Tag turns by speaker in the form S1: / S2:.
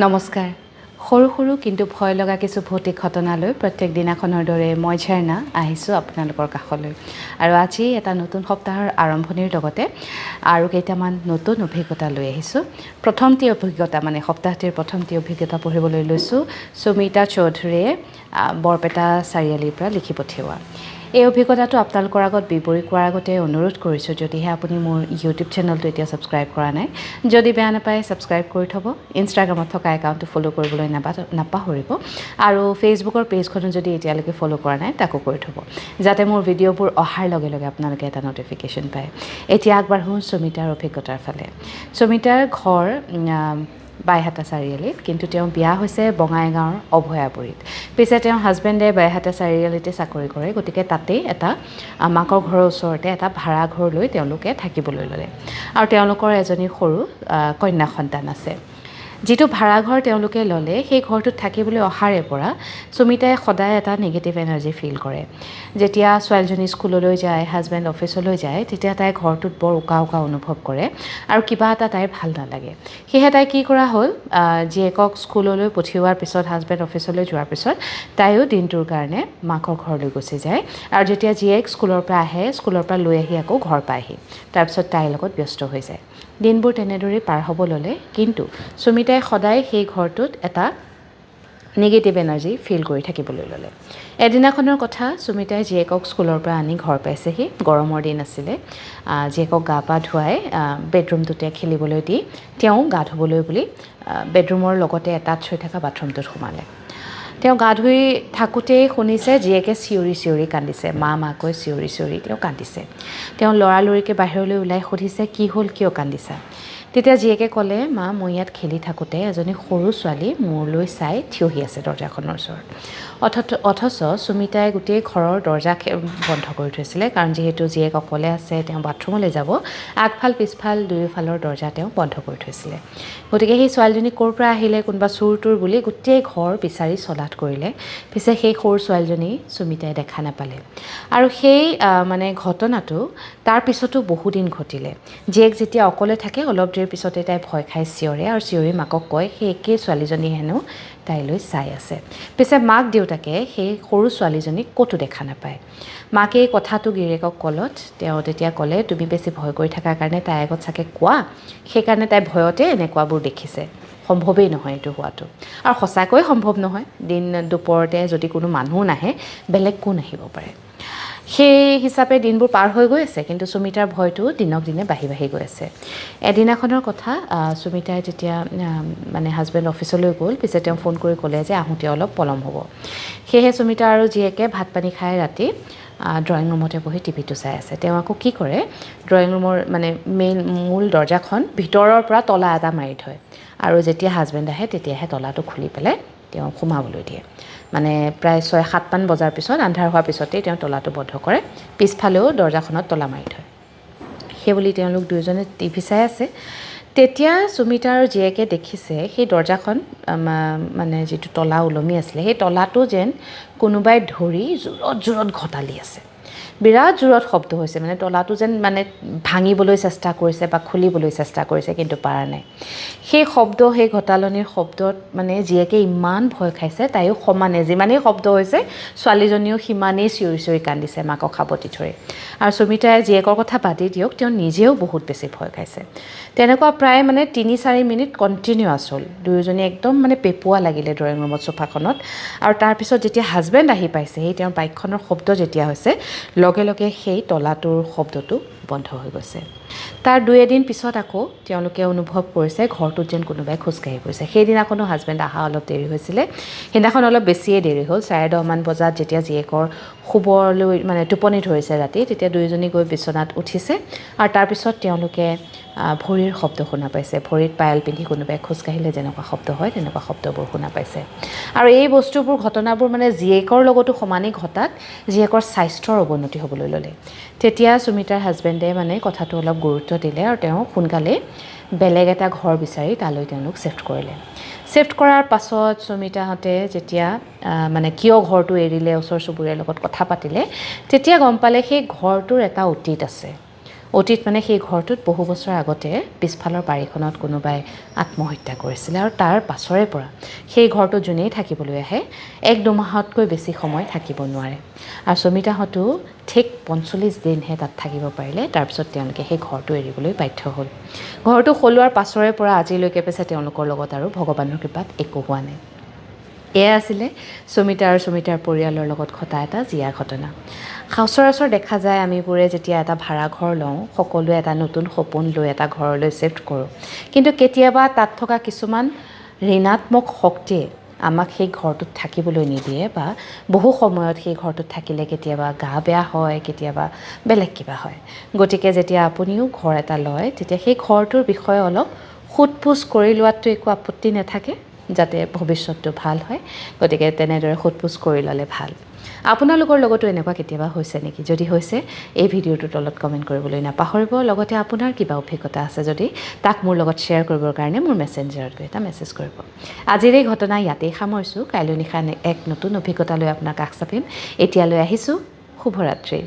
S1: নমস্কাৰ। সৰু সৰু কিন্তু ভয় লগা কিছু ভৌতিক ঘটনালৈ প্ৰত্যেক দিনাখনৰ দৰে মই ঝৰ্ণা আহিছোঁ আপোনালোকৰ কাষলৈ। আৰু আজি এটা নতুন সপ্তাহৰ আৰম্ভণিৰ লগতে আৰু কেইটামান নতুন অভিজ্ঞতা লৈ আহিছোঁ। প্ৰথমটি অভিজ্ঞতা মানে সপ্তাহটিৰ প্ৰথমটি অভিজ্ঞতা পঢ়িবলৈ লৈছোঁ সুমিতা চৌধুৰীয়ে বৰপেটা চাৰিআলিৰ পৰা লিখি পঠিওৱা। এই অভিজ্ঞতাটো আপোনালোকৰ আগত বিৱৰি কোৱাৰ আগতে অনুৰোধ কৰিছোঁ, যদিহে আপুনি মোৰ ইউটিউব চেনেলটো এতিয়া ছাবস্ক্ৰাইব কৰা নাই, যদি বেয়া নাপায় ছাবস্ক্ৰাইব কৰি থ'ব। ইনষ্টাগ্ৰামত থকা একাউণ্টটো ফ'ল' কৰিবলৈ নাপাহৰিব আৰু ফেচবুকৰ পেজখনো যদি এতিয়ালৈকে ফ'ল' কৰা নাই তাকো কৰি থ'ব, যাতে মোৰ ভিডিঅ'বোৰ অহাৰ লগে লগে আপোনালোকে এটা ন'টিফিকেশ্যন পায়। এতিয়া আগবাঢ়োঁ সুমিতাৰ অভিজ্ঞতাৰ ফালে। সুমিতাৰ ঘৰ বাইহাটা চাৰিআলিত, কিন্তু তেওঁ বিয়া হৈছে বঙাইগাঁৱৰ অভয়াপুৰীত। পিছে তেওঁৰ হাজবেণ্ডে বাইহাটা চাৰিআলিতে চাকৰি কৰে, গতিকে তাতেই এটা মাকৰ ঘৰৰ ওচৰতে এটা ভাড়া ঘৰ লৈ তেওঁলোকে থাকিবলৈ ল'লে। আৰু তেওঁলোকৰ এজনী সৰু কন্যা সন্তান আছে। যিটো ভাড়াঘৰ তেওঁলোকে ল'লে, সেই ঘৰটোত থাকিবলৈ অহাৰে পৰা সুমিতাই সদায় এটা নিগেটিভ এনাৰ্জি ফিল কৰে। যেতিয়া ছোৱালীজনী স্কুললৈ যায়, হাজবেণ্ড অফিচলৈ যায়, তেতিয়া তাই ঘৰটোত বৰ উকা উকা অনুভৱ কৰে আৰু কিবা এটা তাইৰ ভাল নালাগে। সেয়েহে তাই কি কৰা হ'ল, জীয়েকক স্কুললৈ পঠিওৱাৰ পিছত, হাজবেণ্ড অফিচলৈ যোৱাৰ পিছত তাইও দিনটোৰ কাৰণে মাকৰ ঘৰলৈ গুচি যায়। আৰু যেতিয়া জীয়েক স্কুলৰ পৰা আহে, স্কুলৰ পৰা লৈ আহি আকৌ ঘৰ পায়হি, তাৰপিছত তাইৰ লগত ব্যস্ত হৈ যায়। দিনবোৰ তেনেদৰেই পাৰ হ'ব ল'লে, কিন্তু সুমিতাই সদায় সেই ঘৰটোত এটা নিগেটিভ এনাৰ্জি ফিল কৰি থাকিবলৈ ল'লে। এদিনাখনৰ কথা, সুমিতাই জীয়েকক স্কুলৰ পৰা আনি ঘৰ পাইছেহি। গৰমৰ দিন আছিলে। জীয়েকক গা পা ধুৱাই বেডৰুমটোতে খেলিবলৈ দি তেওঁ গা ধুবলৈ বুলি বেডৰুমৰ লগতে এটাচ হৈ থকা বাথৰুমটোত সোমালে। তেওঁ গা ধুই থাকোঁতেই শুনিছে জীয়েকে চিঞৰি চিঞৰি কান্দিছে, মা মাকৈ চিঞৰি চিঞৰি তেওঁ কান্দিছে। তেওঁ লৰালৰিকৈ বাহিৰলৈ ওলাই সুধিছে, কি হ'ল, কিয় কান্দিছা? তেতিয়া জীয়েকে ক'লে, মা, মই ইয়াত খেলি থাকোঁতে এজনী সৰু ছোৱালী মোৰলৈ চাই থিয়হি আছে দৰ্জাখনৰ ওচৰত। অথচ সুমিতাই গোটেই ঘৰৰ দৰ্জা বন্ধ কৰি থৈছিলে, কাৰণ যিহেতু জীয়েক অকলে আছে, তেওঁ বাথৰুমলৈ যাব, আগফাল পিছফাল দুয়োফালৰ দৰ্জা তেওঁ বন্ধ কৰি থৈছিলে। গতিকে সেই ছোৱালীজনী ক'ৰ পৰা আহিলে, কোনোবা চোৰ তোৰ বুলি গোটেই ঘৰ বিচাৰি চলাথ কৰিলে। পিছে সেই সৰু ছোৱালীজনী সুমিতাই দেখা নাপালে। আৰু সেই ঘটনাটো তাৰ পিছতো বহুদিন ঘটিলে। জীয়েক যেতিয়া অকলে থাকে, অলপ দেৰিৰ পিছতে তাই ভয় খাই চিঞৰে আৰু চিঞৰি মাকক কয়, সেই একেই ছোৱালীজনী হেনো তাইলৈ চাই আছে। পিছে মাক দেউতাকে সেই সৰু ছোৱালীজনীক ক'তো দেখা নাপায়। মাকে এই কথাটো গিৰিয়েকক ক'লত তেওঁ তেতিয়া ক'লে, তুমি বেছি ভয় কৰি থকাৰ কাৰণে তাইৰ আগত চাগে কোৱা, সেইকাৰণে তাই ভয়তে এনেকুৱাবোৰ দেখিছে। সম্ভৱেই নহয় এইটো হোৱাটো, আৰু সঁচাকৈ সম্ভৱ নহয়। দিন দুপৰতে যদি কোনো মানুহ নাহে, বেলেগ কোন আহিব পাৰে? সেই হিচাপে দিনবোৰ পাৰ হৈ গৈ আছে, কিন্তু সুমিতাৰ ভয়টো দিনক দিনে বাঢ়ি বাঢ়ি গৈ আছে। এদিনাখনৰ কথা, সুমিতাই যেতিয়া হাজবেণ্ড অফিচলৈ গ'ল, পিছে তেওঁ ফোন কৰি ক'লে যে আহোঁতে অলপ পলম হ'ব। সেয়েহে সুমিতা আৰু জীয়েকে ভাত পানী খাই ৰাতি ড্ৰয়িং ৰুমতে বহি টিভিটো চাই আছে। তেওঁ আকৌ কি কৰে, ড্ৰয়িং ৰুমৰ মূল দৰ্জাখন ভিতৰৰ পৰা তলা এটা মাৰি থয়, আৰু যেতিয়া হাজবেণ্ড আহে তেতিয়াহে তলাটো খুলি পেলাই তেওঁ সোমাবলৈ দিয়ে। প্ৰায় 6-7 মান বজাৰ পিছত, আন্ধাৰ হোৱাৰ পিছতেই তেওঁ তলাটো বন্ধ কৰে, পিছফালেও দৰ্জাখনত তলা মাৰি থয়। সেইবুলি তেওঁলোক দুয়োজনে টিভি চাই আছে। তেতিয়া সুমিতা আৰু জীয়েকে দেখিছে সেই দৰ্জাখন যিটো তলা ওলমি আছিলে, সেই তলাটো যেন কোনোবাই ধৰি জোৰত জোৰত ঘটালি আছে। বিৰাট জোৰত শব্দ হৈছে, তলাটো যেন ভাঙিবলৈ চেষ্টা কৰিছে বা খুলিবলৈ চেষ্টা কৰিছে, কিন্তু পাৰা নাই। সেই শব্দ, সেই ঘটালনিৰ শব্দত জীয়েকে ইমান ভয় খাইছে, তাইও সমানে যিমানেই শব্দ হৈছে, ছোৱালীজনীও সিমানেই চিঞৰি চিঞৰি কান্দিছে মাকক সাবতি ধৰি। আৰু সুমিতাই জীয়েকৰ কথা বাদি দিয়ক, তেওঁ নিজেও বহুত বেছি ভয় খাইছে। তেনেকুৱা প্ৰায় 3-4 মিনিট কণ্টিনিউৱাছ হ'ল। দুয়োজনী একদম পেঁপুৱা লাগিলে ড্ৰয়িং ৰুমত চোফাখনত। আৰু তাৰপিছত যেতিয়া হাজবেণ্ড আহি পাইছে, সেই তেওঁৰ বাইকখনৰ শব্দ যেতিয়া হৈছে, লগে লগে সেই তলাটোৰ শব্দটো বন্ধ হৈ গৈছে। তাৰ 2-এদিন পিছত আকৌ তেওঁলোকে অনুভৱ কৰিছে ঘৰটোত যেন কোনোবাই খোজকাঢ়ি গৈছে। সেইদিনাখনো হাজবেণ্ড অহা অলপ দেৰি হৈছিলে। সেইদিনাখন অলপ বেছিয়ে দেৰি হ'ল। 10:30 মান বজাত যেতিয়া জীয়েকৰ শুবলৈ টোপনি ধৰিছে ৰাতি, তেতিয়া দুয়োজনী গৈ বিচনাত উঠিছে, আৰু তাৰপিছত তেওঁলোকে ভৰিৰ শব্দ শুনা পাইছে। ভৰিত পায়েল পিন্ধি কোনোবাই খোজকাঢ়িলে যেনেকুৱা শব্দ হয়, তেনেকুৱা শব্দবোৰ শুনা পাইছে। আৰু এই বস্তুবোৰ, ঘটনাবোৰ জীয়েকৰ লগতো সমানেই ঘটাত জীয়েকৰ স্বাস্থ্যৰ অৱনতি হ'বলৈ ল'লে। তেতিয়া সুমিতাৰ হাজবেণ্ডে কথাটো অলপ গুৰুত্ব দিলে, আৰু তেওঁ সোনকালেই বেলেগ এটা ঘৰ বিচাৰি তালৈ তেওঁলোক শ্বিফ্ট কৰিলে। শ্বিফ্ট কৰাৰ পাছত সুমিতাহঁতে যেতিয়া কিয় ঘৰটো এৰিলে, ওচৰ চুবুৰীয়াৰ লগত কথা পাতিলে, তেতিয়া গম পালে সেই ঘৰটোৰ এটা অতীত আছে। অতীত মানে সেই ঘৰটোত বহু বছৰ আগতে পিছফালৰ বাৰীখনত কোনোবাই আত্মহত্যা কৰিছিলে আৰু তাৰ পাছৰে পৰা সেই ঘৰটোত যোনেই থাকিবলৈ আহে 1-2 মাহতকৈ বেছি সময় থাকিব নোৱাৰে আৰু সুমিতাহঁতো ঠিক 45 দিনহে তাত থাকিব পাৰিলে তাৰপিছত তেওঁলোকে সেই ঘৰটো এৰিবলৈ বাধ্য হ'ল ঘৰটো সলোৱাৰ পাছৰে পৰা আজিলৈকে পিছে তেওঁলোকৰ লগত আৰু ভগৱানৰ কৃপাত একো হোৱা নাই এয়া আছিলে সুমিতা আৰু সুমিতাৰ পৰিয়ালৰ লগত ঘটা এটা জীয়া ঘটনা সচৰাচৰ দেখা যায় আমিবোৰে যেতিয়া এটা ভাড়া ঘৰ লওঁ সকলোৱে এটা নতুন সপোন লৈ এটা ঘৰলৈ শিফ্ট কৰোঁ কিন্তু কেতিয়াবা তাত থকা কিছুমান ঋণাত্মক শক্তিয়ে আমাক সেই ঘৰটোত থাকিবলৈ নিদিয়ে বা বহু সময়ত সেই ঘৰটোত থাকিলে কেতিয়াবা গা বেয়া হয় কেতিয়াবা বেলেগ কিবা হয় গতিকে যেতিয়া আপুনিও ঘৰ এটা লয় তেতিয়া সেই ঘৰটোৰ বিষয়ে অলপ সোধপোছ কৰি লোৱাটো একো আপত্তি নাথাকে যাতে ভৱিষ্যতটো ভাল হয় গতিকে তেনেদৰে সোধপোছ কৰি ল'লে ভাল আপোনালোকৰ লগতো এনেকুৱা কেতিয়াবা হৈছে নেকি যদি হৈছে এই ভিডিঅ'টোৰ তলত কমেণ্ট কৰিবলৈ নাপাহৰিব লগতে আপোনাৰ কিবা অভিজ্ঞতা আছে যদি তাক মোৰ লগত শ্বেয়াৰ কৰিবৰ কাৰণে মোৰ মেছেঞ্জাৰত গৈ এটা মেছেজ কৰিব আজিৰ এই ঘটনা ইয়াতেই সামৰিছোঁ কাইলৈ নিশা এক নতুন অভিজ্ঞতা লৈ আপোনাক কাষ চাপিম এতিয়ালৈ আহিছোঁ শুভৰাত্ৰি